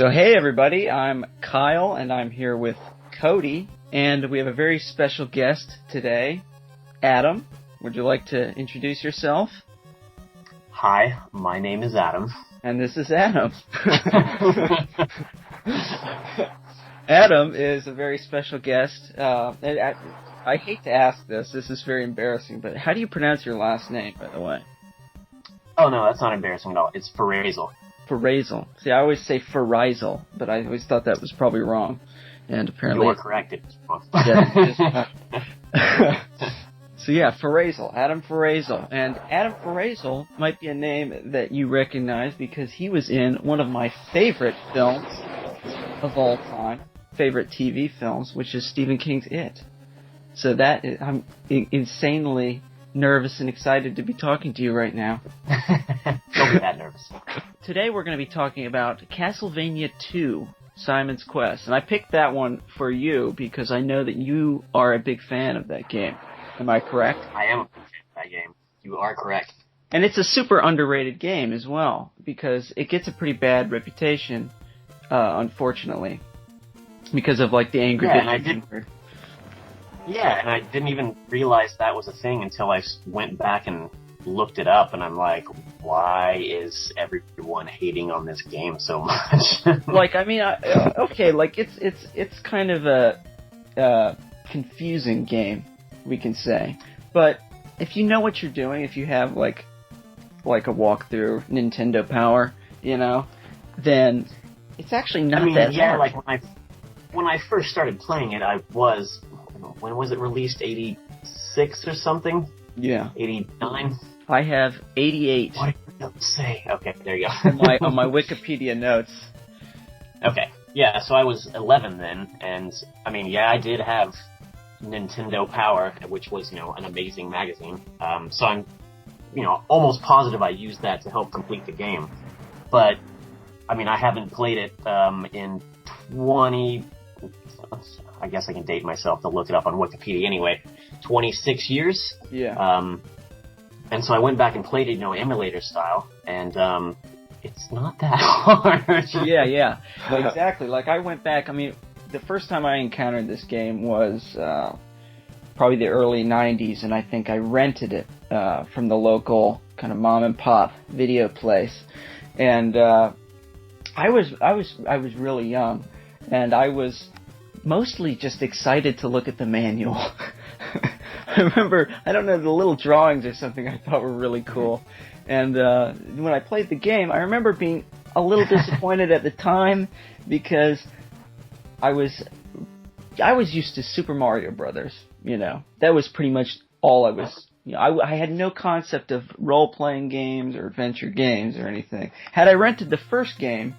So hey everybody, I'm Kyle and I'm here with Cody, and we have a very special guest today. Adam, would you like to introduce yourself? Hi, my name is Adam. And this is Adam. Adam is a very special guest. And I hate to ask this is very embarrassing, but how do you pronounce your last name, by the way? Oh no, that's not embarrassing at all. It's Faraizl. Faraizl. See, I always say Faraizl, but I always thought that was probably wrong. And apparently... You are correct. It's wrong. So yeah, Faraizl. Adam Faraizl. And Adam Faraizl might be a name that you recognize because he was in one of my favorite films of all time, favorite TV films, which is Stephen King's It. So that is, I'm insanely nervous and excited to be talking to you right now. Don't be that nervous. Today we're going to be talking about Castlevania II, Simon's Quest. And I picked that one for you because I know that you are a big fan of that game. Am I correct? I am a big fan of that game. You are correct. And it's a super underrated game as well, because it gets a pretty bad reputation, unfortunately, because of like the angry bit. Yeah, and I didn't even realize that was a thing until I went back and looked it up, and I'm like, why is everyone hating on this game so much? Like, I mean, okay, like it's kind of a confusing game, we can say, but if you know what you're doing, if you have like a walkthrough Nintendo Power, you know, then it's actually not that hard. Like when I first started playing it, when was it released? 86 or something? Yeah. 89? I have 88. What did I say? Okay, there you go. on my Wikipedia notes. Okay. Yeah, so I was 11 then, and I mean, yeah, I did have Nintendo Power, which was, an amazing magazine. So I'm, almost positive I used that to help complete the game. But, I mean, I haven't played it in 20... I guess I can date myself to look it up on Wikipedia anyway. 26 years. Yeah. And so I went back and played it, emulator style, and it's not that hard. Yeah. Well, exactly. Like I went back. I mean, the first time I encountered this game was probably the early '90s, and I think I rented it from the local kind of mom and pop video place, and I was really young, and I was mostly just excited to look at the manual. I remember, I don't know, the little drawings or something I thought were really cool. And when I played the game, I remember being a little disappointed at the time because I was used to Super Mario Brothers, That was pretty much all I was, I had no concept of role-playing games or adventure games or anything. Had I rented the first game,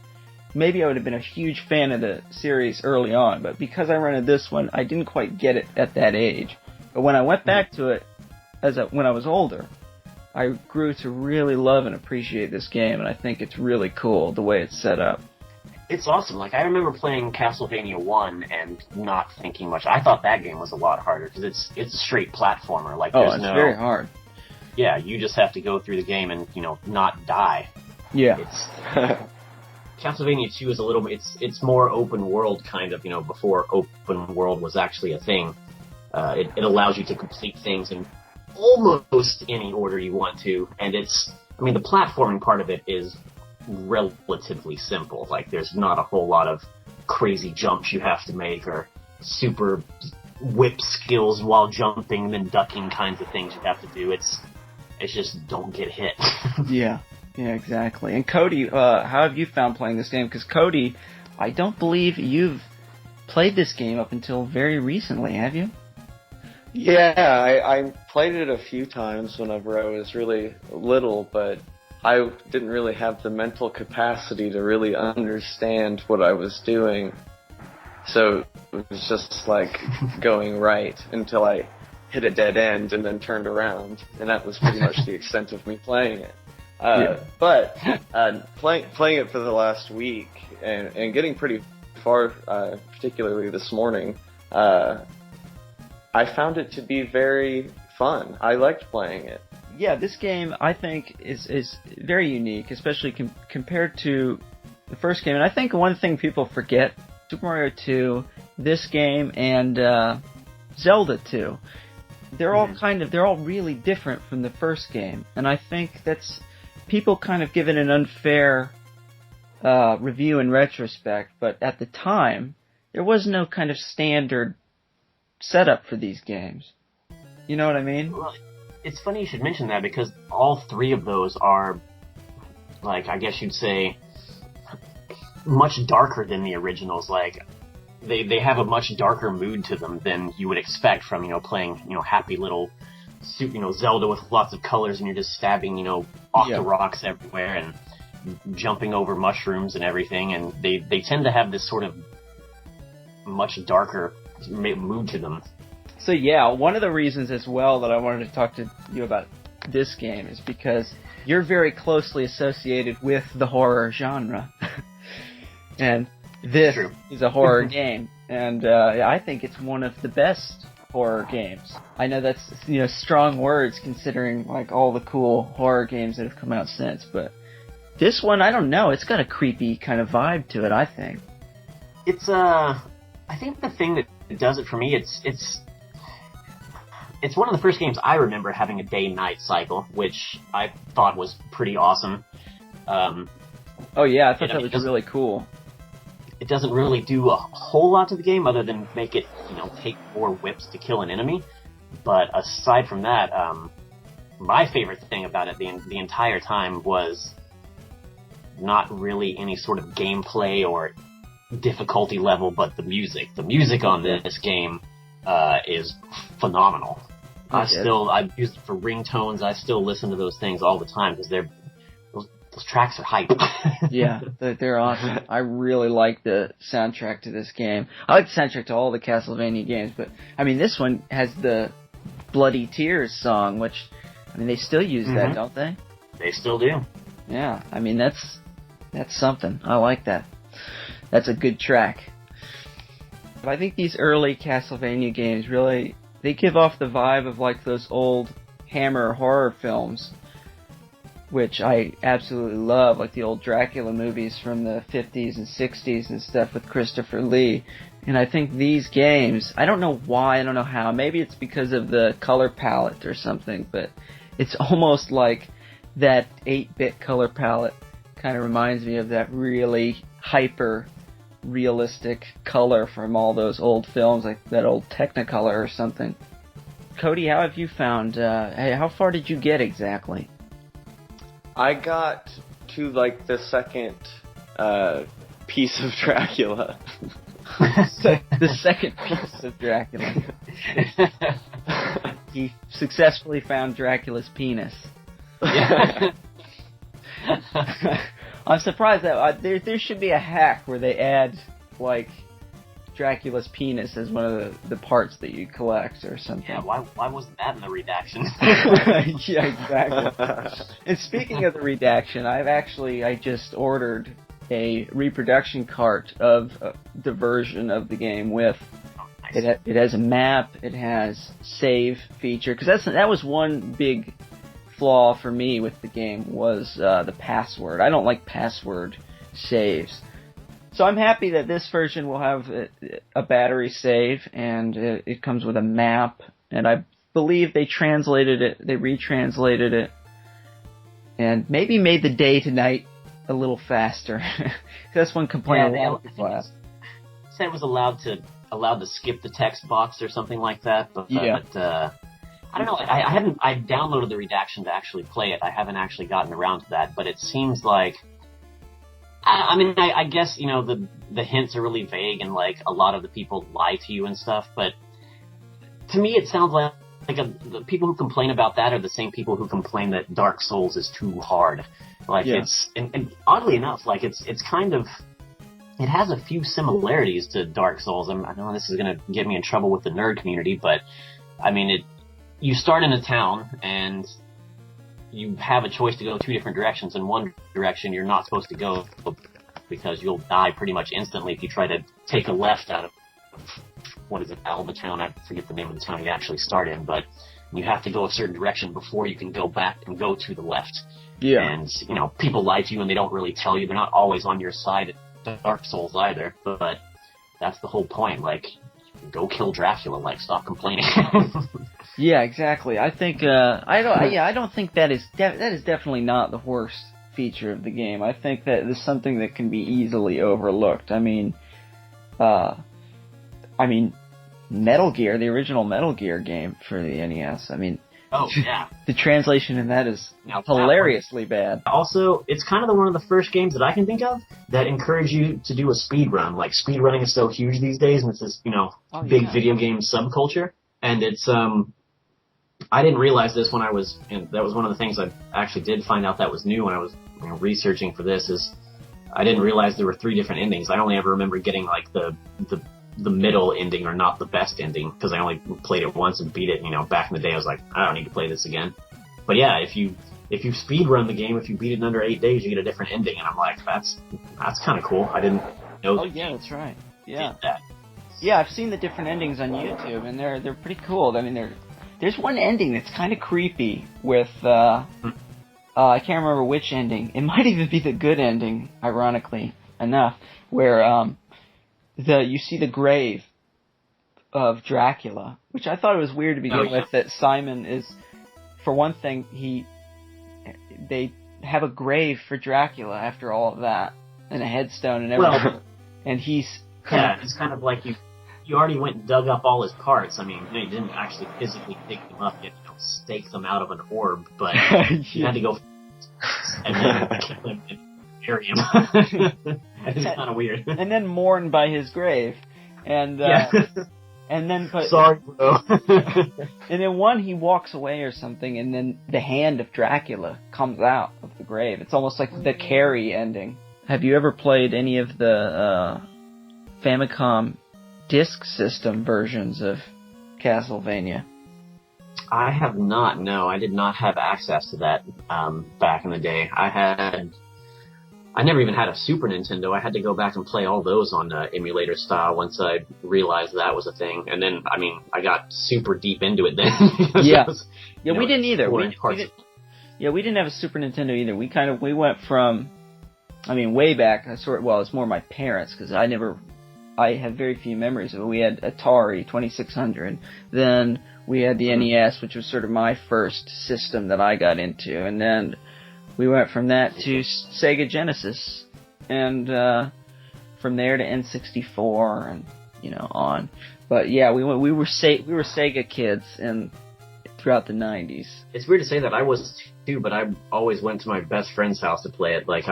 maybe I would have been a huge fan of the series early on, but because I rented this one, I didn't quite get it at that age. But when I went back to it when I was older, I grew to really love and appreciate this game, and I think it's really cool the way it's set up. It's awesome. Like, I remember playing Castlevania 1 and not thinking much. I thought that game was a lot harder because it's a straight platformer. Like, it's very hard. Yeah, you just have to go through the game and, not die. Yeah. Castlevania 2 is a little bit, it's more open world kind of, before open world was actually a thing. It allows you to complete things in almost any order you want to, and the platforming part of it is relatively simple. Like, there's not a whole lot of crazy jumps you have to make or super whip skills while jumping and ducking kinds of things you have to do. It's just don't get hit. Yeah, exactly. And Cody, how have you found playing this game? Because Cody, I don't believe you've played this game up until very recently, have you? Yeah, I played it a few times whenever I was really little, but I didn't really have the mental capacity to really understand what I was doing. So it was just like going right until I hit a dead end and then turned around, and that was pretty much the extent of me playing it. But playing it for the last week and getting pretty far, particularly this morning, I found it to be very fun. I liked playing it. Yeah, this game I think is very unique, especially compared to the first game, and I think one thing people forget, Super Mario 2, this game, and Zelda 2, they're all really different from the first game, and I think that's people kind of give it an unfair review in retrospect, but at the time, there was no kind of standard setup for these games. You know what I mean? Well, it's funny you should mention that, because all three of those are, like, I guess you'd say, much darker than the originals. Like, they have a much darker mood to them than you would expect from, playing, happy little, Zelda with lots of colors, and you're just stabbing, off the rocks everywhere and jumping over mushrooms and everything. And they tend to have this sort of much darker mood to them. So yeah, one of the reasons as well that I wanted to talk to you about this game is because you're very closely associated with the horror genre. And this is a horror game. And I think it's one of the best horror games. I know that's, strong words considering like all the cool horror games that have come out since, but this one, I don't know, it's got a creepy kind of vibe to it, I think. It's I think the thing that does it for me, it's one of the first games I remember having a day-night cycle, which I thought was pretty awesome. Oh yeah, I thought that was really cool. It doesn't really do a whole lot to the game other than make it, take 4 whips to kill an enemy. But aside from that, my favorite thing about it the entire time was not really any sort of gameplay or difficulty level, but the music. The music on this game is phenomenal. I use it for ringtones. I still listen to those things all the time because those tracks are hype. Yeah, they're awesome. I really like the soundtrack to this game. I like the soundtrack to all the Castlevania games, but I mean this one has the Bloody Tears song, which they still use that, don't they? They still do. Yeah, that's something. I like that. That's a good track. But I think these early Castlevania games really, they give off the vibe of like those old Hammer horror films, which I absolutely love, like the old Dracula movies from the 50s and 60s and stuff with Christopher Lee. And I think these games, I don't know why, I don't know how, maybe it's because of the color palette or something, but it's almost like that 8-bit color palette kind of reminds me of that really hyper realistic color from all those old films, like that old Technicolor or something. Cody, how have you found, how far did you get exactly? I got to like the second piece of Dracula. The second piece of Dracula. He successfully found Dracula's penis. Yeah. I'm surprised that there should be a hack where they add like Dracula's penis as one of the parts that you collect or something. Yeah, why wasn't that in the redaction? Yeah, exactly. And speaking of the redaction, I just ordered a reproduction cart of the version of the game with. Oh, nice. It has a map, it has save feature, because that was one big flaw for me with the game was the password. I don't like password saves. So I'm happy that this version will have a battery save, and it comes with a map, and I believe they retranslated it, and maybe made the day to night a little faster. That's one complaint a lot of people have. Said it was allowed to skip the text box or something like that, but I don't know. I downloaded the redaction to actually play it. I haven't actually gotten around to that, but it seems like, I guess, the hints are really vague and like a lot of the people lie to you and stuff, but to me it sounds like the people who complain about that are the same people who complain that Dark Souls is too hard. Like it's, and oddly enough, like it's kind of, it has a few similarities to Dark Souls. I know this is going to get me in trouble with the nerd community, but you start in a town and you have a choice to go 2 different directions. In one direction you're not supposed to go because you'll die pretty much instantly if you try to take a left out of, what is it, Alba Town? I forget the name of the town you actually start in, but You have to go a certain direction before you can go back and go to the left. Yeah. And, you know, people lie to you and they don't really tell you. They're not always on your side at Dark Souls either. But that's the whole point. Like, go kill Dracula. Like, stop complaining. Yeah, exactly. I think I don't think that is definitely not the worst feature of the game. I think that it's something that can be easily overlooked. I mean, Metal Gear, the original Metal Gear game for the NES. I mean, oh yeah, the translation in that is hilariously bad. Also, it's kind of one of the first games that I can think of that encourage you to do a speed run. Like, speed running is so huge these days, and it's this, big video game subculture. And it's I didn't realize this when I was, and that was one of the things I actually did find out that was new when I was researching for this, is I didn't realize there were 3 different endings. I only ever remember getting like the middle ending, or not the best ending, because I only played it once and beat it. Back in the day I was like, I don't need to play this again. But yeah, if you speed run the game, if you beat it in under 8 days, you get a different ending, and I'm like, that's kind of cool. I didn't know. Oh yeah, that's right. Yeah. Did that. Yeah, I've seen the different endings on YouTube, and they're pretty cool. I mean, there's one ending that's kind of creepy with I can't remember which ending. It might even be the good ending, ironically enough, where you see the grave of Dracula, which I thought it was weird to begin with, that Simon is, for one thing, they have a grave for Dracula after all of that, and a headstone and everything, well, and he's it's kind of like you already went and dug up all his parts. I mean, you didn't actually physically dig them up, you stake them out of an orb, but you had to go and then kill him and bury him. It's kind of weird. And then mourn by his grave, and and then sorry, bro. And then one, he walks away or something, and then the hand of Dracula comes out of the grave. It's almost like the Carrie ending. Have you ever played any of the Famicom disk system versions of Castlevania? I have not. No, I did not have access to that back in the day. I never even had a Super Nintendo. I had to go back and play all those on emulator style once I realized that was a thing. And then, I got super deep into it then. Yeah. We didn't either. We didn't have a Super Nintendo either. We went from, way back, it's more my parents, because I have very few memories of it. We had Atari 2600. Then we had the NES, which was sort of my first system that I got into. And then we went from that to Sega Genesis. And from there to N64 and, on. But yeah, we were Sega kids throughout the 90s. It's weird to say that I was too, but I always went to my best friend's house to play it. Like,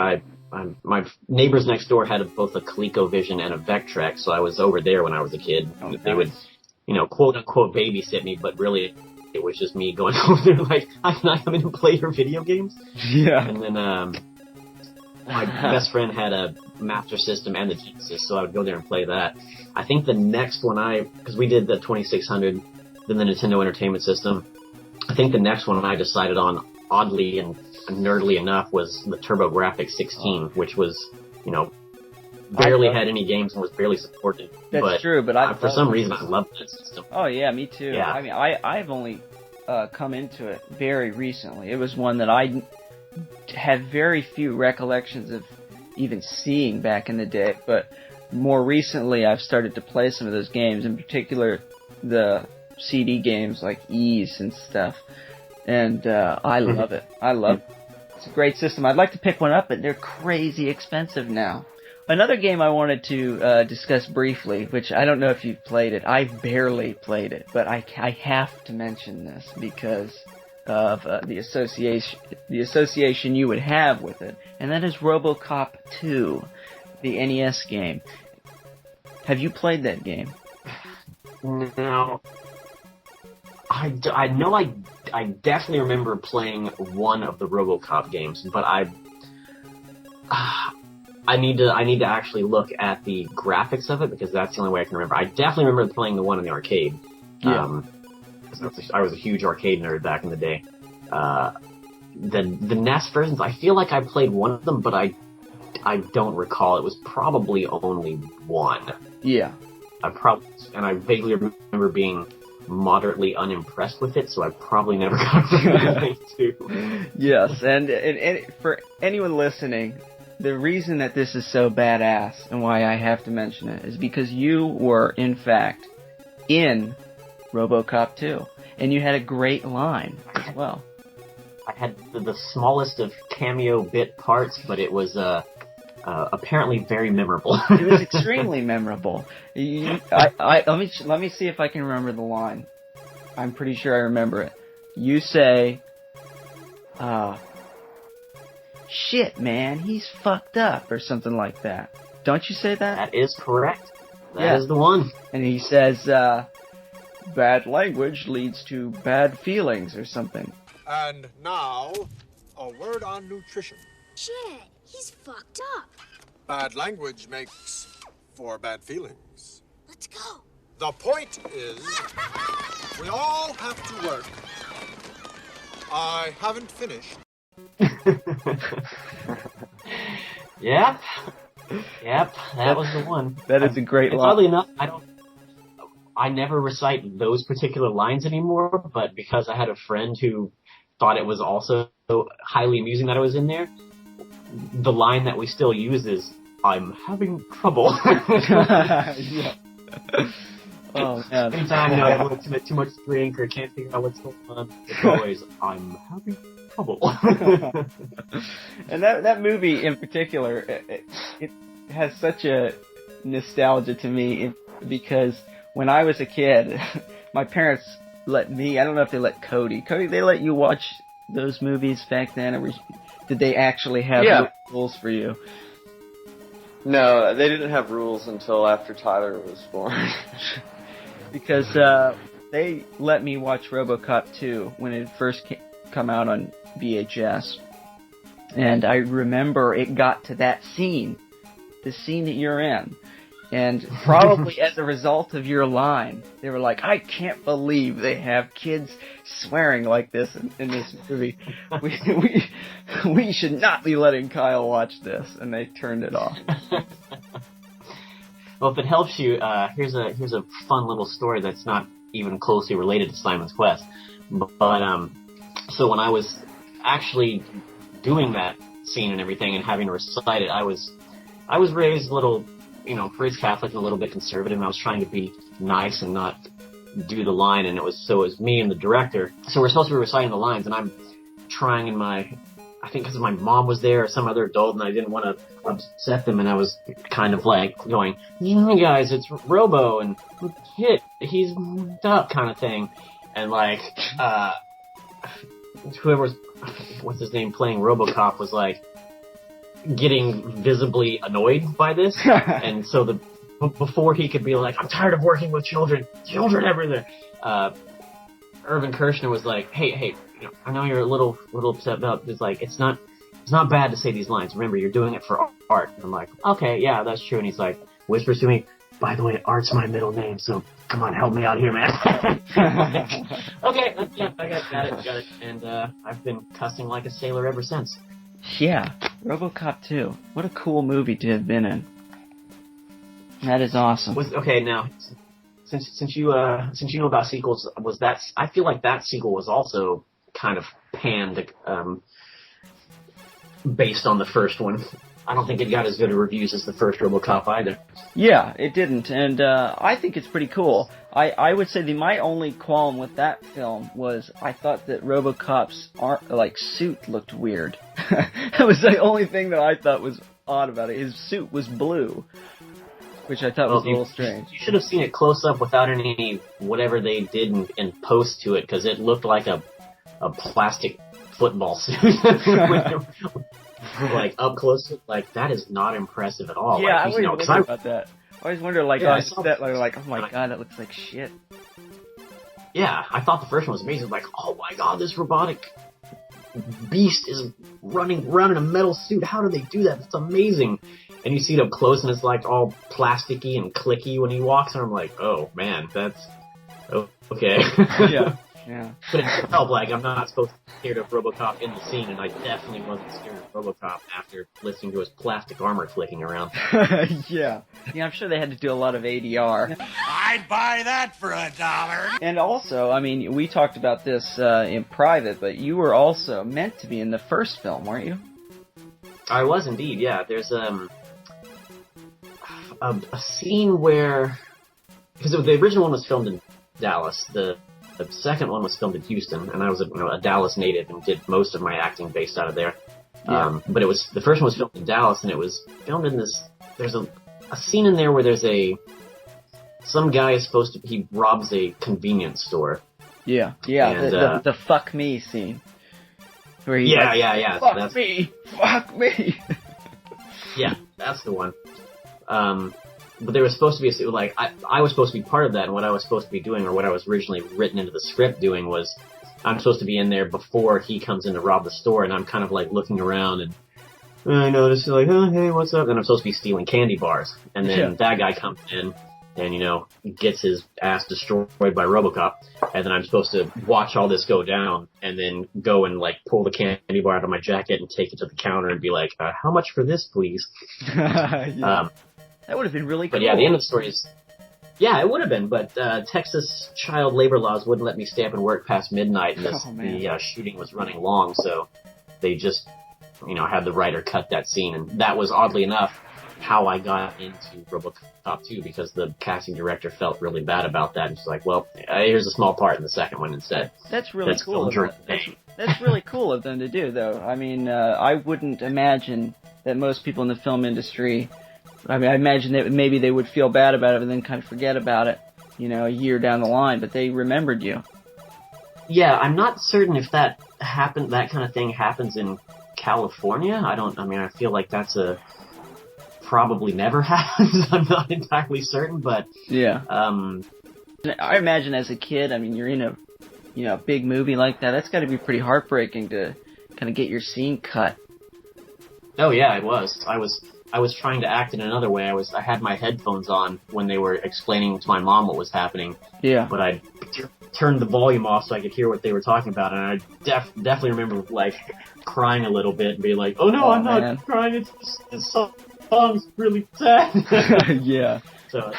my neighbors next door had both a ColecoVision and a Vectrex, so I was over there when I was a kid. Oh, they would, quote unquote babysit me, but really it was just me going over there like, can I come in and play your video games? Yeah. And then my best friend had a Master System and the Genesis, so I would go there and play that. I think the next one because we did the 2600, then the Nintendo Entertainment System. I think the next one I decided on, oddly and nerdly enough, was the TurboGrafx 16, which was, barely had any games and was barely supported. That's true, but for some reason I loved that system. Oh yeah, me too. Yeah. I've only come into it very recently. It was one that I had very few recollections of even seeing back in the day, but more recently I've started to play some of those games, in particular the CD games like Ys and stuff. And I love it. It's a great system. I'd like to pick one up, but they're crazy expensive now. Another game I wanted to discuss briefly, which I don't know if you've played it. I barely played it, but I have to mention this because of the association you would have with it, and that is RoboCop 2, the NES game. Have you played that game? No. I know I definitely remember playing one of the RoboCop games, but I need to actually look at the graphics of it, because that's the only way I can remember. I definitely remember playing the one in the arcade. Yeah. I was a huge arcade nerd back in the day. The NES versions, I feel like I played one of them, but I don't recall. It was probably only one. Yeah. I vaguely remember being moderately unimpressed with it, so I probably never got to two. Yes, and for anyone listening, the reason that this is so badass and why I have to mention it is because you were, in fact, in RoboCop 2, and you had a great line as well. I had the smallest of cameo bit parts, but it was apparently very memorable. It was extremely memorable. Let me see if I can remember the line. I'm pretty sure I remember it. You say, "Shit, man, he's fucked up," or something like that. Don't you say that? That is correct. That is the one. And he says, "Bad language leads to bad feelings," or something. And now, a word on nutrition. Shit, he's fucked up. Bad language makes for bad feelings. Let's go. The point is, we all have to work. I haven't finished. Yep, that was the one. That is a great line. Oddly enough, I never recite those particular lines anymore, but because I had a friend who thought it was also highly amusing that I was in there, the line that we still use is, "I'm having trouble." Yeah. Oh, man. Anytime I have a little too much drink or can't figure out what's going on, it's always, "I'm having trouble." And that movie in particular, it has such a nostalgia to me because when I was a kid, my parents let me, I don't know if they let Cody, they let you watch those movies back then, or did they actually have rules for you? No, they didn't have rules until after Tyler was born. Because they let me watch RoboCop 2 when it first come out on VHS. And I remember it got to that scene, the scene that you're in. And probably as a result of your line, they were like, "I can't believe they have kids swearing like this in this movie. We should not be letting Kyle watch this." And they turned it off. Well, if it helps you, here's a fun little story that's not even closely related to Simon's Quest. But so when I was actually doing that scene and everything and having to recite it, I was raised a little, raised Catholic and a little bit conservative, and I was trying to be nice and not do the line, and it was me and the director. So we're supposed to be reciting the lines, and I'm trying in I think because my mom was there or some other adult, and I didn't want to upset them, and I was kind of like going, "Yeah, guys, it's Robo, and hit, he's up," kind of thing. And like, whoever's, what's his name, playing RoboCop was like, getting visibly annoyed by this, and so before he could be like, "I'm tired of working with children everywhere," Irvin Kershner was like, hey, I know you're a little upset about this. Like, it's not bad to say these lines. Remember, you're doing it for art. And I'm like, "Okay, yeah, that's true." And he's like, whispers to me, "By the way, Art's my middle name, so come on, help me out here, man." Okay, yeah, I got it. And I've been cussing like a sailor ever since. Yeah, RoboCop 2. What a cool movie to have been in. That is awesome. Okay, now, since you know about sequels, I feel like that sequel was also kind of panned, based on the first one. I don't think it got as good a reviews as the first RoboCop either. Yeah, it didn't, and I think it's pretty cool. I would say my only qualm with that film was I thought that RoboCop's suit looked weird. That was the only thing that I thought was odd about it. His suit was blue, which I thought was a little strange. You should have seen it close up without any whatever they did in post to it, because it looked like a plastic football suit. Like up close, like that is not impressive at all. Yeah, like, I always wonder about that. I always wonder, like, on set, like, oh my god, that looks like shit. Yeah, I thought the first one was amazing. Like, oh my god, this robotic beast is running around in a metal suit. How do they do that? It's amazing. And you see it up close, and it's like all plasticky and clicky when he walks, and I'm like, oh man, that's okay. Yeah. Yeah. But it felt like I'm not supposed to be scared of RoboCop in the scene, and I definitely wasn't scared of RoboCop after listening to his plastic armor flicking around. Yeah. Yeah, I'm sure they had to do a lot of ADR. I'd buy that for $1. And also, I mean, we talked about this in private, but you were also meant to be in the first film, weren't you? I was indeed, yeah. There's a scene where... Because the original one was filmed in Dallas. The second one was filmed in Houston, and I was a Dallas native and did most of my acting based out of there. Yeah. But the first one was filmed in Dallas, and it was filmed in this... There's a scene in there where there's some guy is he robs a convenience store. Yeah, And, the fuck me scene. Where he's yeah. Fuck me! Yeah, that's the one. But there was supposed to be I was supposed to be part of that, and what I was supposed to be doing, or what I was originally written into the script doing, was I'm supposed to be in there before he comes in to rob the store, and I'm kind of like looking around, and I notice like, oh hey, what's up? And I'm supposed to be stealing candy bars, and then that guy comes in and gets his ass destroyed by RoboCop, and then I'm supposed to watch all this go down, and then go and like pull the candy bar out of my jacket and take it to the counter and be like, how much for this, please? That would have been really cool. But yeah, the end of the story is... Yeah, it would have been, but Texas child labor laws wouldn't let me stay up and work past midnight, and the shooting was running long, so they just, had the writer cut that scene, and that was, oddly enough, how I got into RoboCop 2, because the casting director felt really bad about that, and she's like, well, here's a small part in the second one instead. That's really cool. That's really cool of them to do, though. I mean, I wouldn't imagine that most people in the film industry... I mean, I imagine that maybe they would feel bad about it and then kind of forget about it, a year down the line, but they remembered you. Yeah, I'm not certain if that kind of thing happens in California. I feel like that's probably never happens. I'm not entirely certain, but... Yeah. I imagine as a kid, I mean, you're in a big movie like that. That's got to be pretty heartbreaking to kind of get your scene cut. Oh yeah, it was. I was trying to act in another way. I had my headphones on when they were explaining to my mom what was happening. Yeah. But I turned the volume off so I could hear what they were talking about, and I definitely remember like crying a little bit and being like, "Oh no, I'm not crying. It's just, this song's really sad." Yeah. So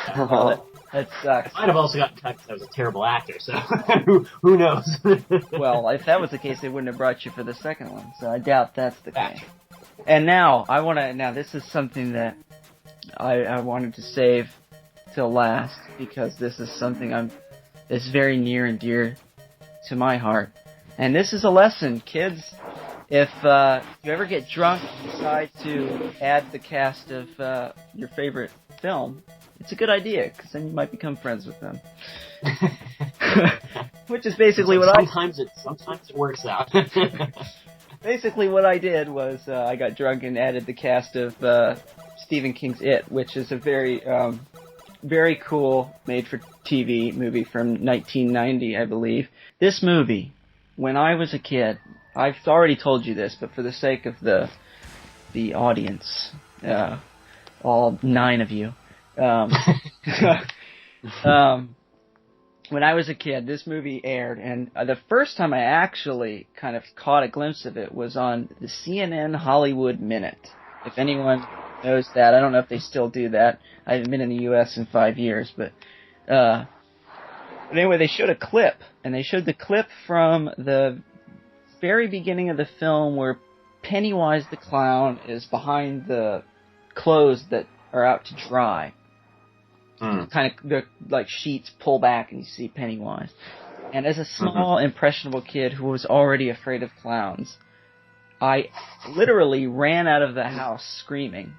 that sucks. I might have also gotten cut because I was a terrible actor. So who knows? Well, if that was the case, they wouldn't have brought you for the second one. So I doubt that's the case. And now, this is something that I wanted to save till last, because this is something that's very near and dear to my heart. And this is a lesson, kids. If you ever get drunk and decide to add the cast of your favorite film, it's a good idea, because then you might become friends with them. Which is basically sometimes it works out. Basically, what I did was I got drunk and added the cast of Stephen King's It, which is a very, very cool made-for-TV movie from 1990, I believe. This movie, when I was a kid, I've already told you this, but for the sake of the audience, all 9 of you, when I was a kid, this movie aired, and the first time I actually kind of caught a glimpse of it was on the CNN Hollywood Minute. If anyone knows that, I don't know if they still do that. I haven't been in the U.S. in 5 years, but anyway, they showed a clip, and they showed the clip from the very beginning of the film where Pennywise the Clown is behind the clothes that are out to dry. Kind of, the like sheets pull back and you see Pennywise. And as a small, impressionable kid who was already afraid of clowns, I literally ran out of the house screaming.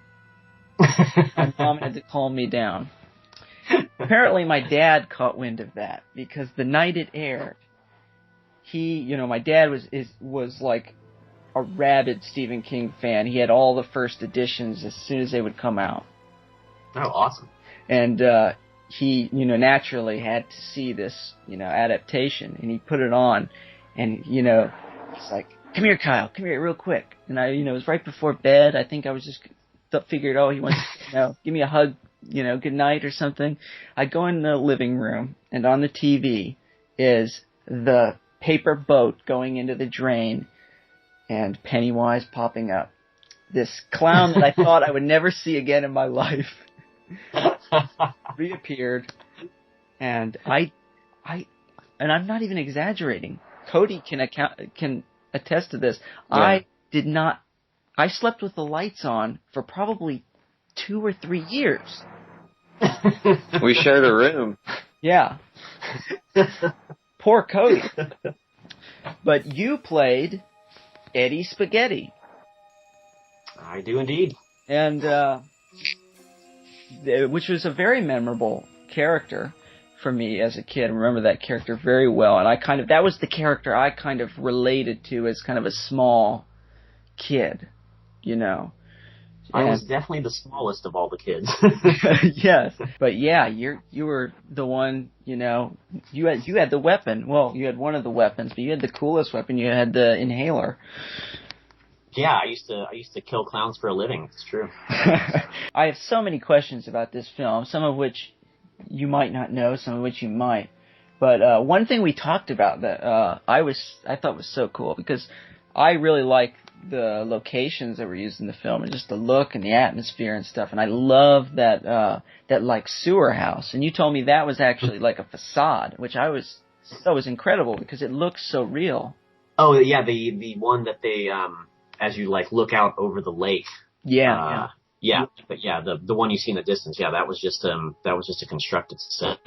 My mom had to calm me down. Apparently my dad caught wind of that, because the night it aired, my dad was like a rabid Stephen King fan. He had all the first editions as soon as they would come out. Oh, awesome. And he, naturally had to see this, adaptation, and he put it on, and, he's like, "Come here, Kyle, come here real quick." And it was right before bed. I think I was just figured, he wants to, give me a hug, good night or something. I go in the living room, and on the TV is the paper boat going into the drain, and Pennywise popping up. This clown that I thought I would never see again in my life reappeared, and and I'm not even exaggerating. Cody can attest to this. Yeah. I slept with the lights on for probably 2 or 3 years. We shared a room. Yeah. Poor Cody. But you played Eddie Spaghetti. I do indeed. And, which was a very memorable character for me as a kid. I remember that character very well. And that was the character I kind of related to as kind of a small kid, you know. I was definitely the smallest of all the kids. Yes. But yeah, you were the one, you know, you had the weapon. Well, you had one of the weapons, but you had the coolest weapon. You had the inhaler. Yeah, I used to kill clowns for a living. It's true. I have so many questions about this film, some of which you might not know, some of which you might. But one thing we talked about that I thought was so cool, because I really like the locations that were used in the film and just the look and the atmosphere and stuff. And I love that like sewer house. And you told me that was actually like a facade, which that was incredible because it looks so real. Oh yeah, the one that they as you like look out over the lake. Yeah. Yeah, but yeah, the one you see in the distance, yeah, that was just a constructed set.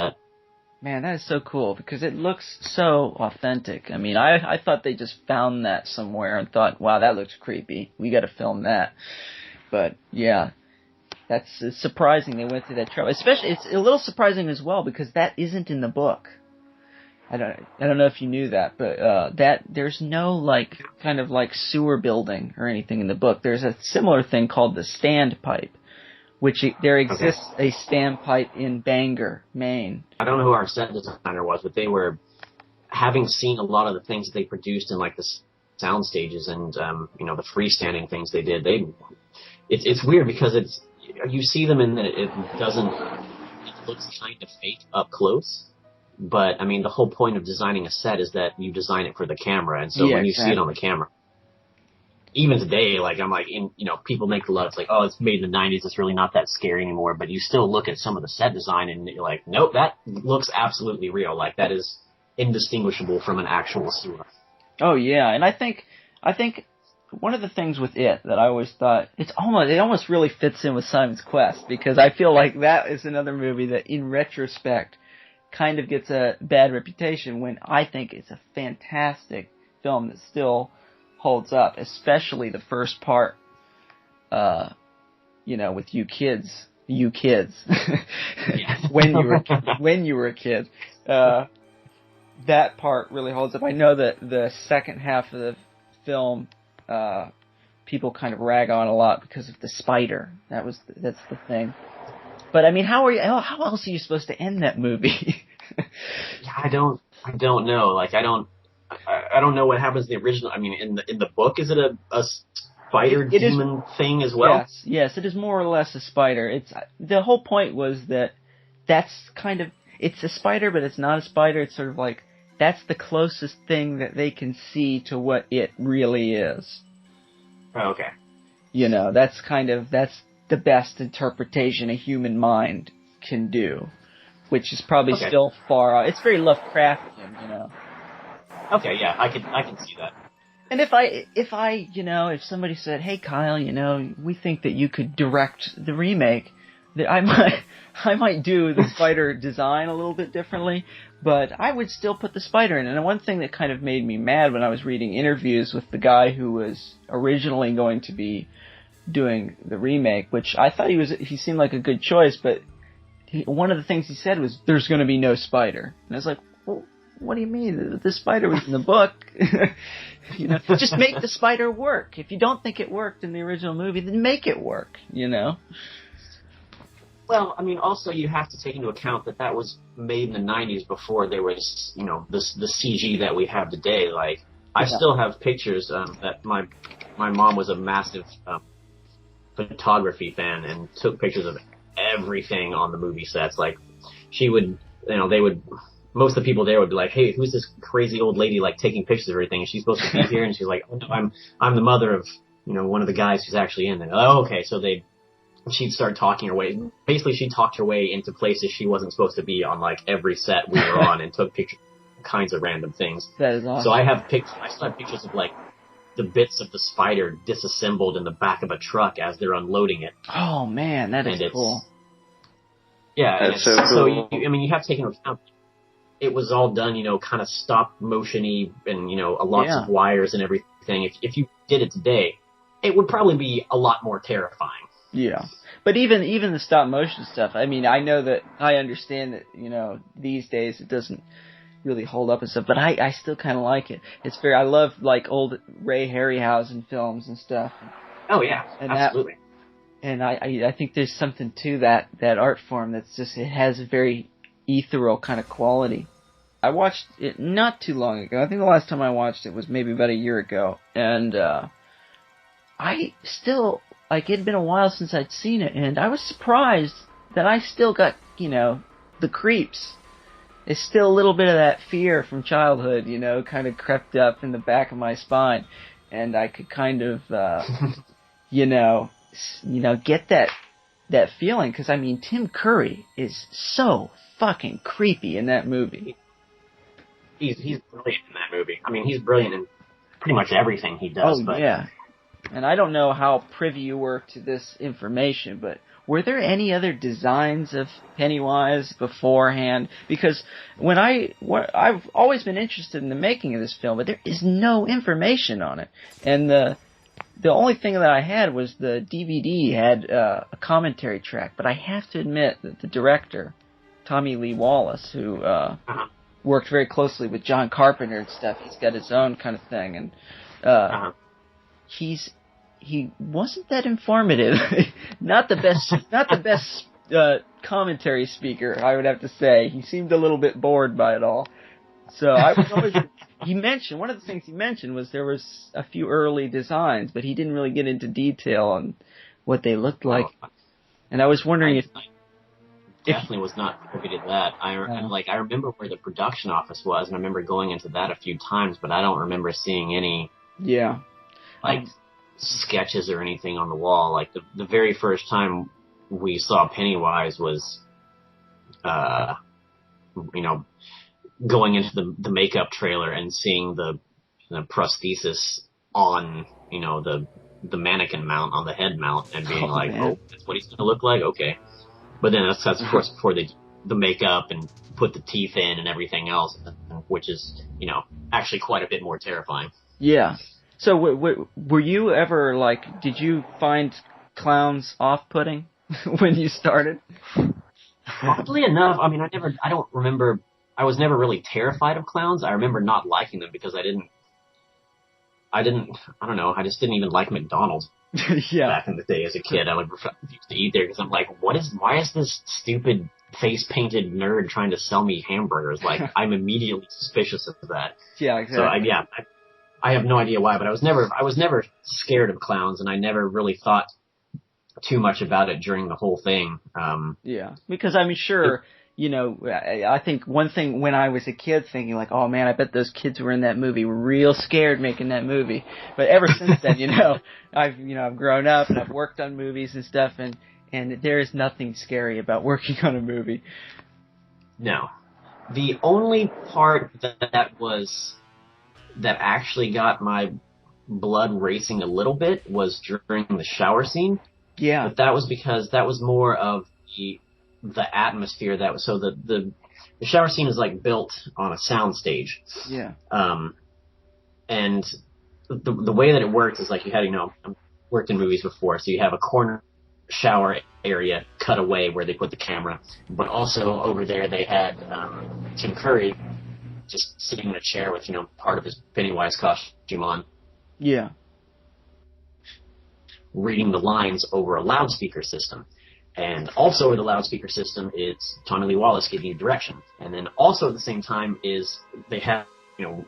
Man, that is so cool because it looks so authentic. I mean, I thought they just found that somewhere and thought, wow, that looks creepy. We got to film that. But yeah, it's surprising they went through that trouble. Especially, it's a little surprising as well because that isn't in the book. I don't know if you knew that, but there's no like kind of like sewer building or anything in the book. There's a similar thing called the standpipe, which there exists a standpipe in Bangor, Maine. I don't know who our set designer was, but they were, having seen a lot of the things that they produced in like the sound stages and you know, the freestanding things they did. It's weird because you see them and it looks kind of fake up close. But, I mean, the whole point of designing a set is that you design it for the camera. And so when you see it on the camera, even today, like, I'm like, you know, people make a lot, it's like, oh, it's made in the 90s, it's really not that scary anymore. But you still look at some of the set design and you're like, nope, that looks absolutely real. Like, that is indistinguishable from an actual sewer. Oh, yeah. And I think one of the things with it that I always thought, it almost really fits in with Simon's Quest, because I feel like that is another movie that, in retrospect, kind of gets a bad reputation when I think it's a fantastic film that still holds up, especially the first part, you know, with you kids, when you were a kid, that part really holds up. I know that the second half of the film, people kind of rag on a lot because of the spider. That's the thing. But I mean, how else are you supposed to end that movie? Yeah, I don't know. Like, I don't know what happens in the original. I mean, in the book, is it a spider demon thing as well? Yes, it is more or less a spider. The whole point was that's kind of, it's a spider, but it's not a spider. It's sort of like, that's the closest thing that they can see to what it really is. Oh, okay. You know, that's the best interpretation a human mind can do, which is probably still far out. It's very Lovecraftian, you know. Okay, yeah, I can see that. And if somebody said, "Hey, Kyle, you know, we think that you could direct the remake," I might do the spider design a little bit differently, but I would still put the spider in. And one thing that kind of made me mad when I was reading interviews with the guy who was originally going to be doing the remake, which I thought he seemed like a good choice, but one of the things he said was, "There's going to be no spider." And I was like, well, what do you mean? The spider was in the book. You know, just make the spider work. If you don't think it worked in the original movie, then make it work, you know? Well, I mean, also you have to take into account that was made in the 90s before there was, you know, the CG that we have today. Like, I still have pictures that my mom was a massive photography fan and took pictures of everything on the movie sets. Like, she would, you know, they would most of the people there would be like, hey, who's this crazy old lady like taking pictures of everything? Is she supposed to be here? And she's like, oh no, I'm the mother of, one of the guys who's actually in there. Oh, okay. So she'd start talking her way. Basically, she talked her way into places she wasn't supposed to be on like every set we were on, and took pictures of all kinds of random things. That is awesome. So I still have pictures of like the bits of the spider disassembled in the back of a truck as they're unloading it. Oh man, that is cool. Yeah, That's so cool. You have to take into account it was all done, kind of stop motion-y and, lots of wires and everything. If you did it today, it would probably be a lot more terrifying. Yeah. But even the stop motion stuff, I mean, I know that, I understand that, these days it doesn't really hold up and stuff, but I still kind of like it. I love, like, old Ray Harryhausen films and stuff. Oh, yeah, and absolutely. And I think there's something to that art form that's just, it has a very ethereal kind of quality. I watched it not too long ago. I think the last time I watched it was maybe about a year ago. And I still, like, it had been a while since I'd seen it, and I was surprised that I still got, the creeps. It's still a little bit of that fear from childhood, kind of crept up in the back of my spine. And I could kind of, get that feeling, because I mean, Tim Curry is so fucking creepy in that movie. He's brilliant in that movie. I mean, he's brilliant in pretty much everything he does. Oh, yeah. And I don't know how privy you were to this information, but were there any other designs of Pennywise beforehand? Because I've always been interested in the making of this film, but there is no information on it. And the only thing that I had was the DVD had a commentary track, but I have to admit that the director, Tommy Lee Wallace, who worked very closely with John Carpenter and stuff, he's got his own kind of thing, and he wasn't that informative. not the best commentary speaker, I would have to say. He seemed a little bit bored by it all. So I was always. One of the things he mentioned was there was a few early designs, but he didn't really get into detail on what they looked like. And I was wondering if definitely was not privy to that. I remember where the production office was, and I remember going into that a few times, but I don't remember seeing any sketches or anything on the wall. Like the very first time we saw Pennywise was going into the makeup trailer and seeing the prosthesis on the mannequin mount on the head mount and being that's what he's gonna look like. Okay. But then that's of course before the makeup and put the teeth in and everything else, which is, actually quite a bit more terrifying. Yeah. So were you ever, did you find clowns off-putting when you started? Oddly enough, I mean, I don't remember, I was never really terrified of clowns. I remember not liking them because I don't know, I just didn't even like McDonald's. Yeah. Back in the day as a kid, I used to eat there because I'm like, why is this stupid face-painted nerd trying to sell me hamburgers? Like, I'm immediately suspicious of that. Yeah, exactly. So I have no idea why, but I was never scared of clowns, and I never really thought too much about it during the whole thing. Yeah, because I'm sure, I think one thing when I was a kid thinking like, oh man, I bet those kids who were in that movie were real scared making that movie. But ever since then, I've grown up and I've worked on movies and stuff, and there is nothing scary about working on a movie. No. The only part that actually got my blood racing a little bit was during the shower scene. Yeah. But that was because that was more of the atmosphere that was, so the shower scene is like built on a sound stage. Yeah. And the way that it works is like you had, I've worked in movies before, so you have a corner shower area cut away where they put the camera, but also over there they had Tim Curry just sitting in a chair with, part of his Pennywise costume on. Yeah. Reading the lines over a loudspeaker system. And also over the loudspeaker system is Tommy Lee Wallace giving you direction. And then also at the same time is they have,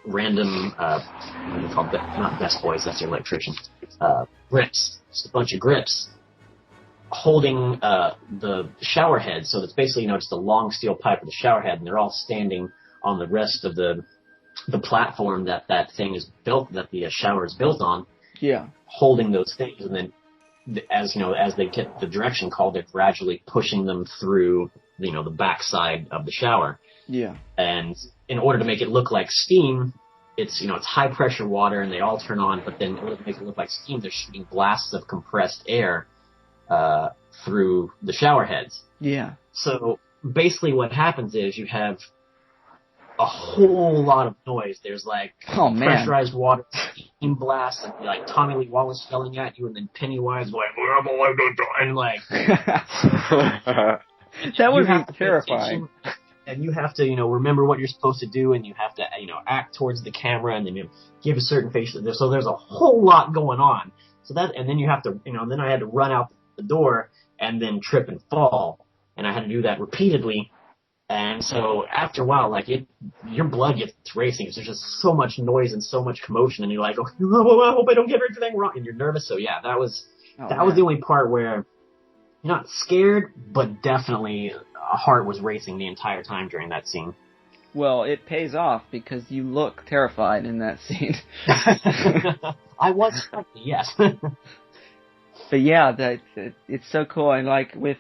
random, what are they called? Not best boys, that's your electrician. Grips. Just a bunch of grips holding the shower head. So it's basically, just a long steel pipe with a shower head, and they're all standing on the rest of the platform that thing is built, that the shower is built on. Yeah. Holding those things, and then as they get the direction called, they're gradually pushing them through, the backside of the shower. Yeah. And in order to make it look like steam, it's high pressure water, and they all turn on. But then in order to make it look like steam, they're shooting blasts of compressed air through the shower heads. Yeah. So basically, what happens is you have a whole lot of noise. There's like pressurized water, steam blasts, and like Tommy Lee Wallace yelling at you, and then Pennywise like, and like that would be terrifying. And you have to, remember what you're supposed to do, and you have to, act towards the camera, and then you give a certain face. So there's a whole lot going on. And then you have to, then I had to run out the door and then trip and fall, and I had to do that repeatedly. And so after a while, like your blood gets racing because there's just so much noise and so much commotion, and you're like, oh, I hope I don't get everything wrong, and you're nervous. So yeah, that was the only part where you're not scared, but definitely a heart was racing the entire time during that scene. Well, it pays off because you look terrified in that scene. I was, yes. But yeah, it's so cool, and like with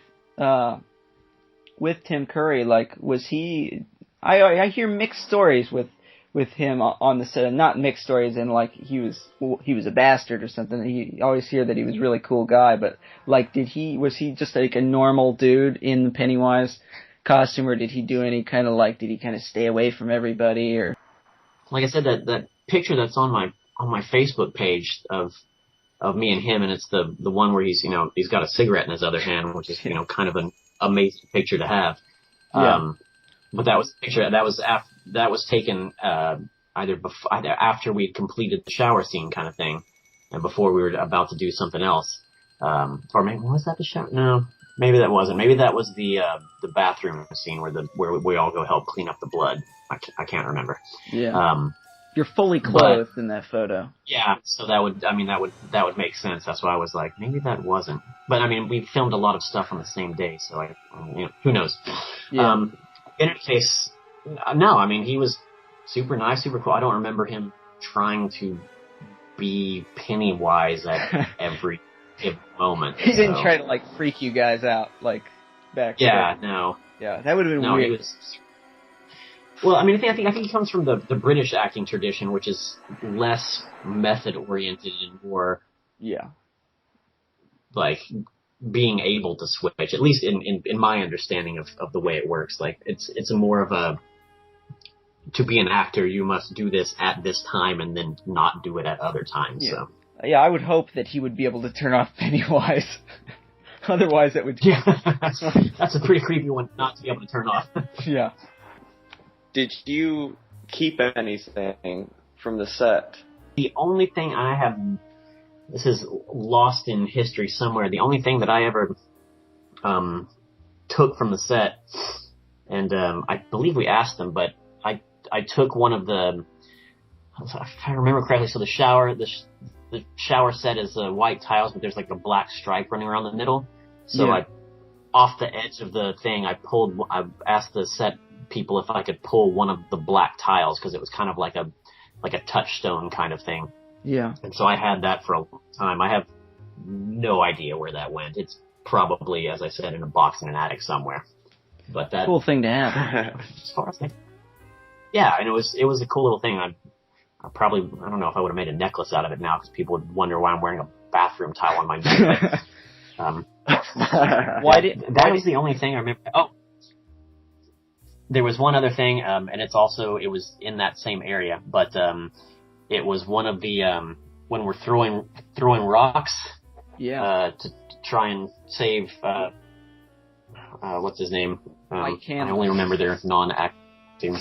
Tim Curry, like, was he? I hear mixed stories with him on the set. Not mixed stories in like he was a bastard or something. You always hear that he was a really cool guy, but like, was he just like a normal dude in the Pennywise costume, or did he do any kind of like, did he kind of stay away from everybody, or? Like I said, that picture that's on my Facebook page of me and him, and it's the one where he's got a cigarette in his other hand, which is kind of an amazing picture to have. Yeah. But that was a picture that was taken either after we had completed the shower scene kind of thing, and before we were about to do something else. Or maybe was that the shower? No, maybe that wasn't. Maybe that was the bathroom scene where we all go help clean up the blood. I can't remember. Yeah. You're fully clothed in that photo. Yeah, so that would make sense. That's why I was like, maybe that wasn't. But I mean, we filmed a lot of stuff on the same day, so who knows? Yeah. In any case, no, I mean, he was super nice, super cool. I don't remember him trying to be Pennywise at every moment. He didn't try to like freak you guys out like back then. Yeah, no. Yeah, that would have been weird. Well, I mean, I think he comes from the British acting tradition, which is less method oriented and more, like being able to switch. At least in my understanding of the way it works, like it's more of a, to be an actor, you must do this at this time and then not do it at other times. Yeah. So yeah, I would hope that he would be able to turn off Pennywise. Otherwise, that would. Yeah, that's a pretty creepy one not to be able to turn off. Yeah. Did you keep anything from the set? The only thing I have, this is lost in history somewhere, the only thing that I ever took from the set, and I believe we asked them, but I took one of the, if I remember correctly, so the shower set is white tiles, but there's like a black stripe running around the middle. So off the edge of the thing, I asked the set people if I could pull one of the black tiles, because it was kind of like a touchstone kind of thing. Yeah. And so I had that for a long time. I have no idea where that went. It's probably, as I said, in a box in an attic somewhere. But that cool thing to have. As far as and it was a cool little thing. I don't know if I would have made a necklace out of it now, because people would wonder why I'm wearing a bathroom tile on my neck. That was the only thing I remember. Oh, there was one other thing, and it was in that same area, but it was one of the when we're throwing rocks, to try and save what's his name? Mike Hamill. I only remember their non-acting.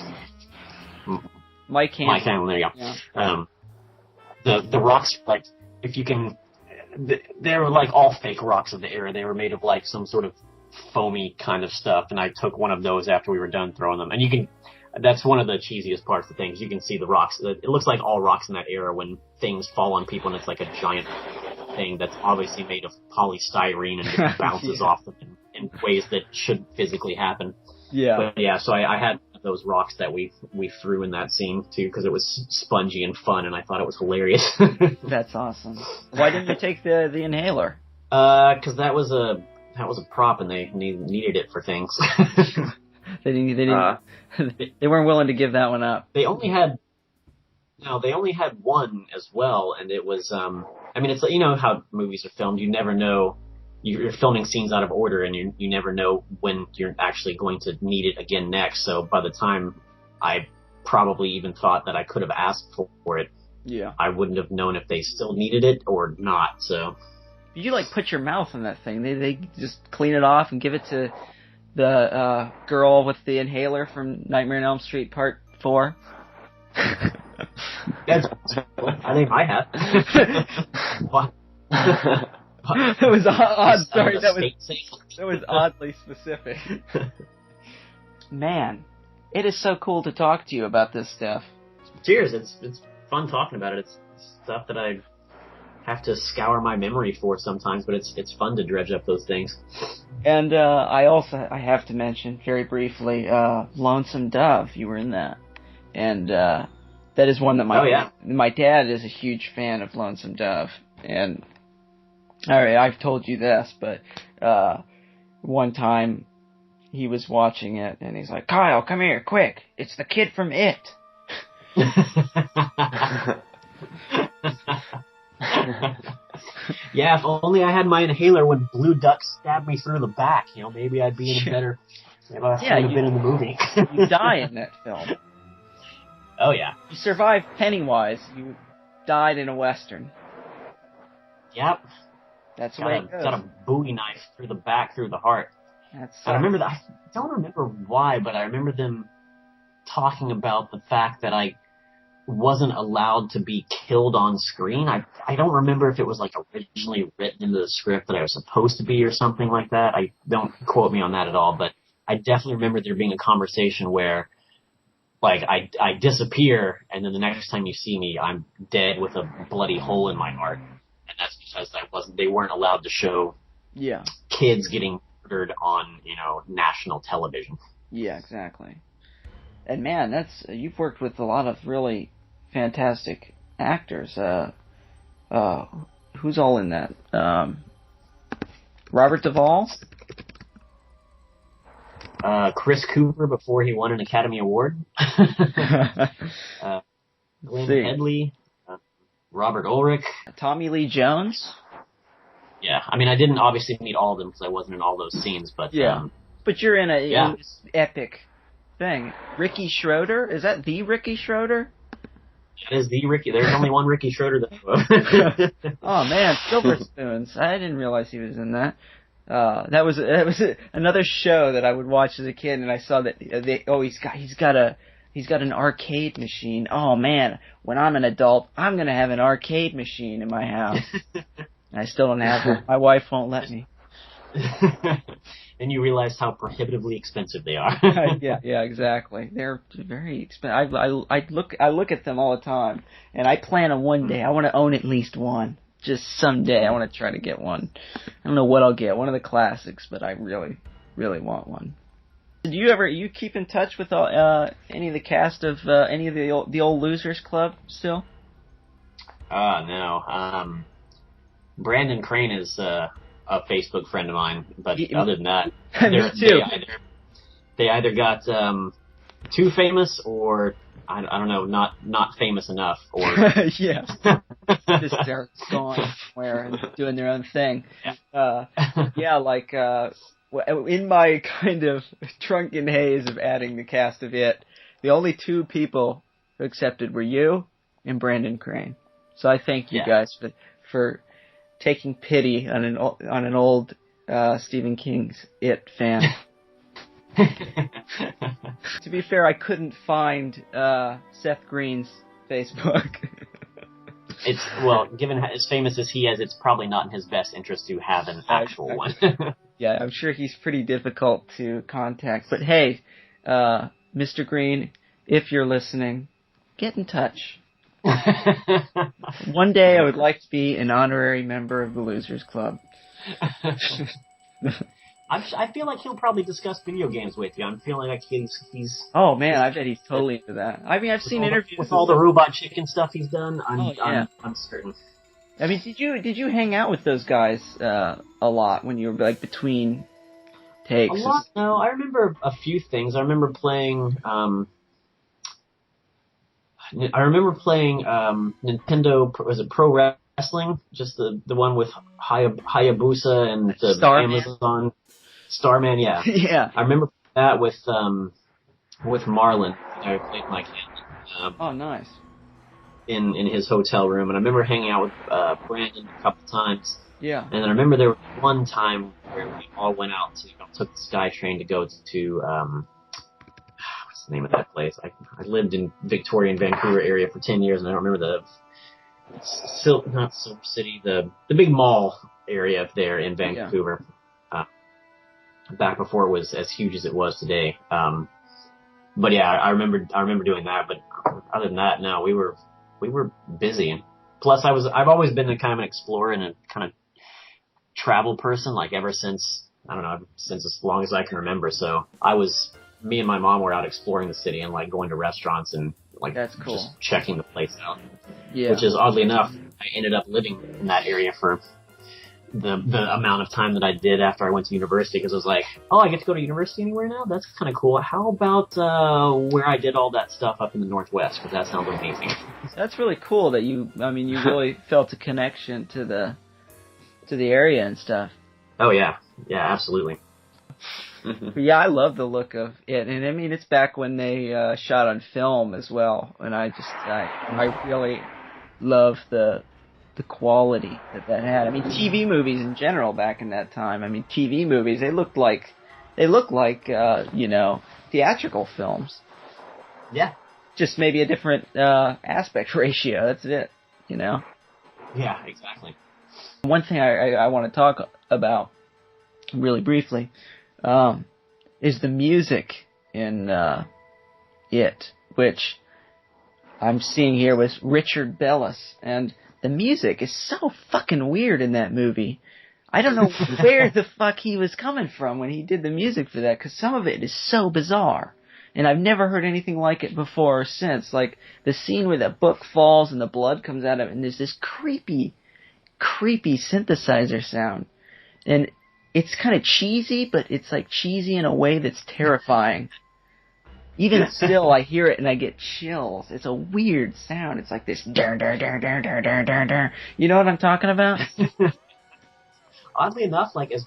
Mike Hamill. Mike Hamill. There you go. Yeah. The rocks, like, if you can, they were like all fake rocks of the era. They were made of like some sort of foamy kind of stuff, and I took one of those after we were done throwing them. And that's one of the cheesiest parts of things. You can see the rocks. It looks like all rocks in that era when things fall on people, and it's like a giant thing that's obviously made of polystyrene and just bounces off them in ways that shouldn't physically happen. Yeah. But yeah, so I had those rocks that we threw in that scene too, because it was spongy and fun, and I thought it was hilarious. That's awesome. Why didn't you take the inhaler? Because that was a prop, and they needed it for things. They didn't. They weren't willing to give that one up. They only had one as well, and it was I mean, it's like, you know how movies are filmed. You never know. You're filming scenes out of order, and you never know when you're actually going to need it again next. So by the time I probably even thought that I could have asked for it, yeah, I wouldn't have known if they still needed it or not. So you like put your mouth in that thing. They just clean it off and give it to the girl with the inhaler from Nightmare on Elm Street Part 4. That's I think I have. What? It was odd. Sorry, that was oddly specific. Man, it is so cool to talk to you about this stuff. Cheers! It's fun talking about it. It's stuff that I have to scour my memory for sometimes, but it's fun to dredge up those things. And I have to mention very briefly, Lonesome Dove. You were in that, and that is one that my dad is a huge fan of Lonesome Dove, and. All right, I've told you this, but one time he was watching it, and he's like, "Kyle, come here, quick! It's the kid from It." Yeah, if only I had my inhaler when Blue Duck stabbed me through the back. You know, maybe I'd be in a better. Maybe I would have been in the movie. You die in that film. Oh yeah. You survived Pennywise. You died in a Western. Yep. That's the way it goes. Got a Bowie knife through the back, through the heart. I remember that. I don't remember why, but I remember them talking about the fact that I wasn't allowed to be killed on screen. I don't remember if it was like originally written into the script that I was supposed to be or something like that. I don't quote me on that at all, but I definitely remember there being a conversation where like I disappear, and then the next time you see me, I'm dead with a bloody hole in my heart. And that's because they weren't allowed to show kids getting murdered on, national television. Yeah, exactly. And man, you've worked with a lot of really fantastic actors. Who's all in that? Robert Duvall? Chris Cooper before he won an Academy Award. Glenn Headley. Robert Ulrich. Tommy Lee Jones? Yeah, I mean, I didn't obviously meet all of them because I wasn't in all those scenes, but... Yeah, but you're in in this epic thing. Ricky Schroeder? Is that the Ricky Schroeder? That is the Ricky. There's only one Ricky Schroeder that... Oh, man, Silver Spoons. I didn't realize he was in that. That was another show that I would watch as a kid, and I saw that he's got an arcade machine. Oh man, when I'm an adult, I'm gonna have an arcade machine in my house. And I still don't have one. My wife won't let me. Then you realize how prohibitively expensive they are. Yeah, exactly. They're very expensive. I look at them all the time, and I plan on one day I want to own at least one. Just someday I want to try to get one. I don't know what I'll get. One of the classics, but I really, really want one. Do you keep in touch with any of the cast of any of the old Losers Club still? No. Brandon Crane is a Facebook friend of mine, but other than that, Me too. They either got too famous or I don't know, not famous enough, or yeah, just they're gone somewhere and doing their own thing. In my kind of drunken haze of adding the cast of It, the only two people who accepted were you and Brandon Crane. So I thank you guys for taking pity on an old Stephen King's It fan. To be fair, I couldn't find Seth Green's Facebook. Given as famous as he is, it's probably not in his best interest to have an actual one. Yeah, I'm sure he's pretty difficult to contact. But hey, Mr. Green, if you're listening, get in touch. One day I would like to be an honorary member of the Losers Club. I feel like he'll probably discuss video games with you. I'm feeling like he's. Oh man, I bet he's totally into that. I mean, I've seen interviews with all the Robot Chicken stuff he's done. I'm certain. I mean, did you hang out with those guys a lot when you were like between takes? A lot. No, I remember a few things. I remember playing. Nintendo. Was it Pro Wrestling? Just the one with Hayabusa and the Starman. Amazon. Starman, yeah. Yeah. I remember that with Marlon. I played Mike Hanlon. Oh, nice. In his hotel room, and I remember hanging out with Brandon a couple times. Yeah. And then I remember there was one time where we all went out took the SkyTrain to go to what's the name of that place? I lived in Victoria and Vancouver area for 10 years, and I don't remember not Silver City, the big mall area there in Vancouver. Yeah. Back before it was as huge as it was today. But yeah, I remember doing that. But other than that, no, we were busy. And plus, I've always been a kind of an explorer and a kind of travel person, like ever since as long as I can remember. So me and my mom were out exploring the city and like going to restaurants and like that's cool. Just checking the place out. Yeah. Which is oddly enough, I ended up living in that area for the amount of time that I did after I went to university, because I was like, oh, I get to go to university anywhere now? That's kind of cool. How about where I did all that stuff up in the Northwest? Because that sounds amazing. That's really cool that you really felt a connection to the area and stuff. Oh, yeah. Yeah, absolutely. Yeah, I love the look of it. And I mean, it's back when they shot on film as well. And I really love the quality that had. I mean, TV movies in general back in that time. I mean, TV movies, they look like theatrical films. Yeah. Just maybe a different aspect ratio. That's it. Yeah, exactly. One thing I want to talk about really briefly is the music in it, which I'm seeing here with Richard Bellis, and the music is so fucking weird in that movie. I don't know where the fuck he was coming from when he did the music for that, because some of it is so bizarre. And I've never heard anything like it before or since. Like, the scene where the book falls and the blood comes out of it, and there's this creepy synthesizer sound. And it's kind of cheesy, but it's like cheesy in a way that's terrifying. Even still, I hear it and I get chills. It's a weird sound. It's like this dur dur dur dur dur dur dur dur. You know what I'm talking about? Oddly enough, like as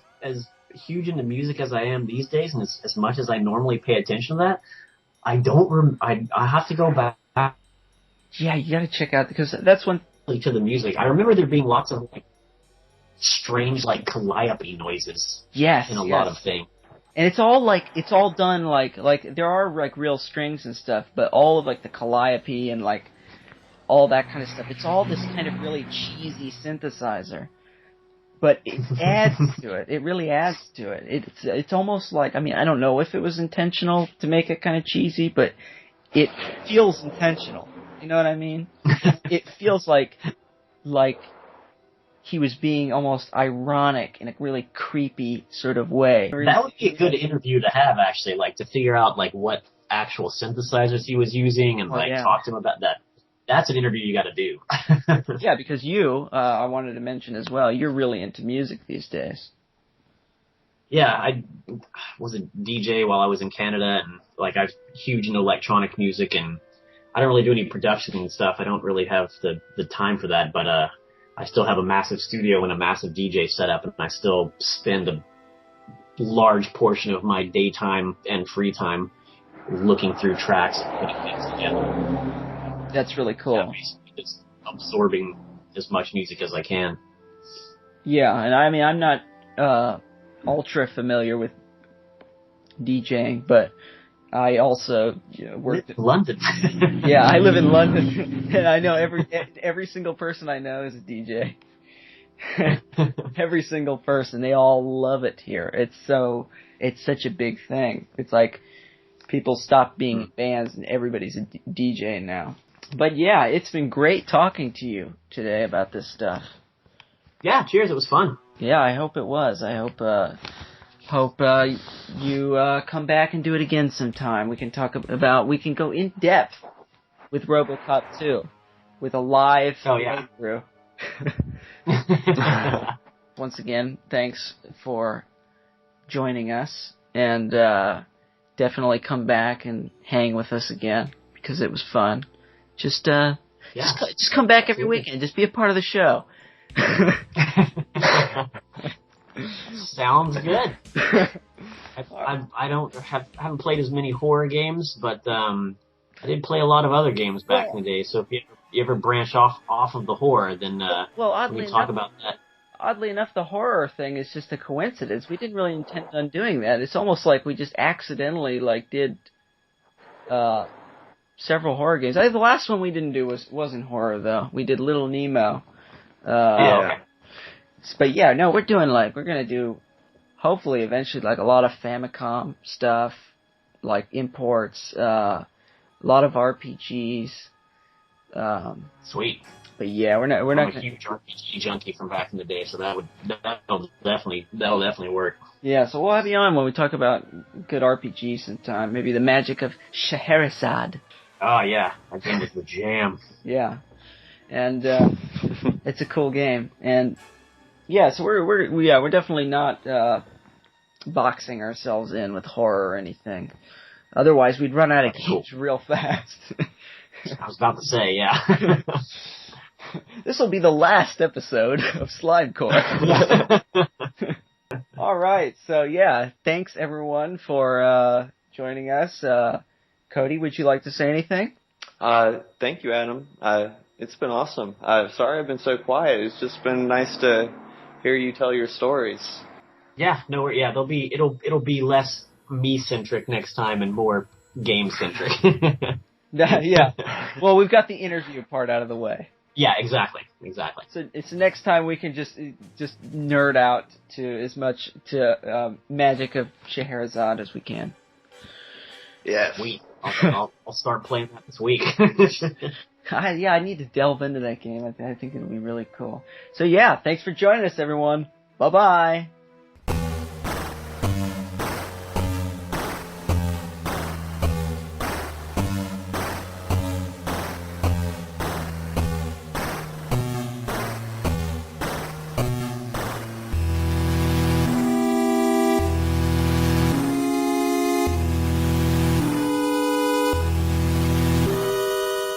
huge into music as I am these days, and as much as I normally pay attention to that, I have to go back. Yeah, you got to check out, because that's one to the music. I remember there being lots of like strange like calliope noises. Yes, in a lot of things. And it's all done like there are like real strings and stuff, but all of like the calliope and like all that kind of stuff, it's all this kind of really cheesy synthesizer. But it adds to it. It really adds to it. It's almost like, I mean, I don't know if it was intentional to make it kind of cheesy, but it feels intentional. You know what I mean? It feels like he was being almost ironic in a really creepy sort of way. That would be a good interview to have, actually, like to figure out like what actual synthesizers he was using and talk to him about that. That's an interview you got to do. Yeah, because I wanted to mention as well, you're really into music these days. Yeah, I was a DJ while I was in Canada, and like I'm huge into electronic music, and I don't really do any production and stuff. I don't really have the time for that, but I still have a massive studio and a massive DJ setup, and I still spend a large portion of my daytime and free time looking through tracks and putting things together. That's really cool. Yeah, basically just absorbing as much music as I can. Yeah, and I mean, I'm not ultra familiar with DJing, but I also worked in London. Yeah, I live in London, and I know every single person I know is a DJ. Every single person, they all love it here. It's such a big thing. It's like people stop being bands and everybody's a DJ now. But yeah, it's been great talking to you today about this stuff. Yeah, cheers. It was fun. Yeah, I hope it was. I hope hope you come back and do it again sometime. We can we can go in depth with RoboCop 2 with a live playthrough. Once again, thanks for joining us, and definitely come back and hang with us again because it was fun. Just come back every weekend. Just be a part of the show. Sounds good. I haven't played as many horror games, but I did play a lot of other games back in the day. So if you ever branch off of the horror, then we can talk about that. Oddly enough, the horror thing is just a coincidence. We didn't really intend on doing that. It's almost like we just accidentally did several horror games. I think the last one we didn't do wasn't horror though. We did Little Nemo. Okay. But yeah, no, we're gonna do hopefully eventually a lot of Famicom stuff, like imports, a lot of RPGs. Sweet. But yeah, we're not. I'm a huge RPG junkie from back in the day, so that'll definitely work. Yeah, so we'll have you on when we talk about good RPGs sometime. Maybe the Magic of Scheherazade. Oh yeah, that game was the jam. Yeah, and it's a cool game, and yeah, so we're definitely not boxing ourselves in with horror or anything. Otherwise, we'd run out of games real fast. I was about to say, yeah. This will be the last episode of SLiMeCoRE. All right, so yeah, thanks everyone for joining us. Cody, would you like to say anything? Thank you, Adam. It's been awesome. Sorry I've been so quiet. It's just been nice to hear you tell your stories. Yeah, it'll be less me-centric next time and more game-centric. Yeah. Well, we've got the interview part out of the way. Yeah, exactly. So it's the next time we can just nerd out to as much to Magic of Scheherazade as we can. Yeah. Sweet. I'll start playing that this week. I need to delve into that game. I think it'll be really cool. So yeah, thanks for joining us, everyone. Bye-bye.